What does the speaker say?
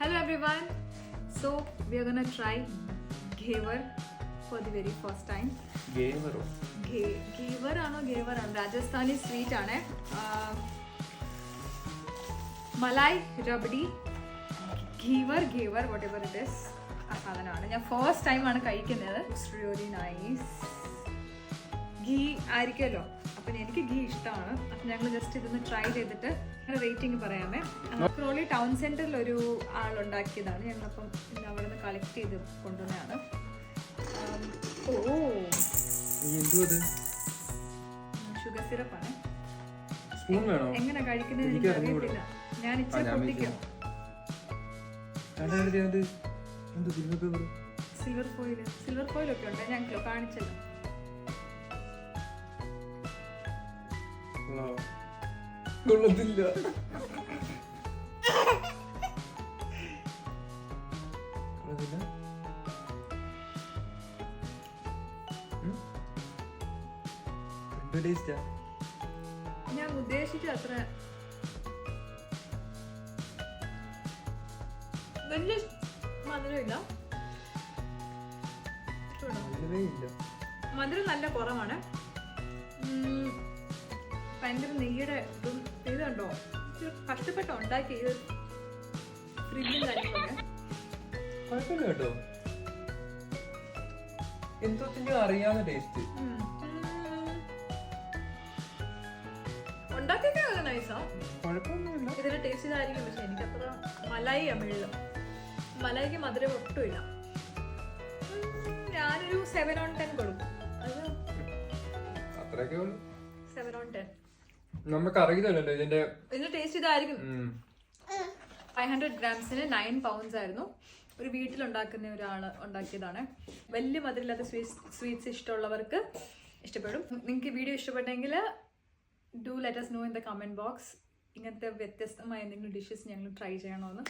Hello everyone. So we are gonna try Ghevar for the very first time. Ghevar ആണോ ഗേവർ ആണ് Rajasthani sweet ആണ്. Malai rabdi ghevar whatever it is ആ സാധനമാണ്. ഞാൻ first time ആണ് കഴിക്കുന്നത്. Really nice. ഗീ ആയിരിക്കുമല്ലോ, അപ്പം എനിക്ക് ഗീ ഇഷ്ടമാണ്. അപ്പം ഞങ്ങൾ ജസ്റ്റ് ഇതൊന്ന് ട്രൈ ചെയ്തിട്ട് റേറ്റിംഗ് പറയാമേ. ക്രോളി ടൗൺ സെന്ററിൽ ഒരു ആളുണ്ടാക്കിയതാണ്. ഞങ്ങളപ്പം ഇന്ന് അവിടെ നിന്ന് കളക്ട് ചെയ്ത് കൊണ്ടുവന്നതാണ്. ഷുഗർ സിറപ്പാണ്. എങ്ങനെ കഴിക്കുന്നത് എനിക്ക് അറിയത്തില്ല. ഞാൻ ഇച്ചിരി പൊട്ടിക്കും. സിൽവർ ഫോയിൽ ഒക്കെ ഉണ്ട്. ഞാൻ കാണിച്ചല്ലോ. ഞാൻ ഉദ്ദേശിച്ച അത്ര വലിയ മധുരമില്ല. മധുരം നല്ല കുറവാണ്. ഭയങ്കര നെയ്യുടെ ഇത് കണ്ടോ, കഷ്ടപ്പെട്ട് ഉണ്ടാക്കി ഫ്രിഡ്ജിൽ കാര്യങ്ങളൊക്കെ കുഴപ്പമില്ല കേട്ടോ. എന്തോ അറിയാവുന്ന ടേസ്റ്റ് ഉണ്ടാക്കിയൊക്കെ നൈസാ. കുഴപ്പമൊന്നുമില്ല. ഇതിന്റെ ടേസ്റ്റ് ഇതായിരിക്കും. പക്ഷെ എനിക്ക് അത്ര മലായി അമിഴില്ല. മലായിക്ക് മധുരം ഒട്ടുമില്ല. ഞാനൊരു 7 on 10 കൊടുക്കും. അത് അത്രയൊക്കെ 7 on 10. നമുക്ക് അറിയില്ലല്ലോ ഇതിന്റെ ടേസ്റ്റ് ഇതായിരിക്കും. 500 grams 9 pounds ആയിരുന്നു. ഒരു വീട്ടിലുണ്ടാക്കുന്ന ഒരാള് ഉണ്ടാക്കിയതാണ്. വലിയ മധുരമില്ലാത്ത സ്വീറ്റ്സ് ഇഷ്ടമുള്ളവർക്ക് ഇഷ്ടപ്പെടും. നിങ്ങൾക്ക് വീഡിയോ ഇഷ്ടപ്പെട്ടെങ്കിൽ do let us know in the comment box. ഇങ്ങനത്തെ വ്യത്യസ്തമായ എന്തെങ്കിലും ഡിഷസ് ഞങ്ങൾ ട്രൈ ചെയ്യണമെന്ന്.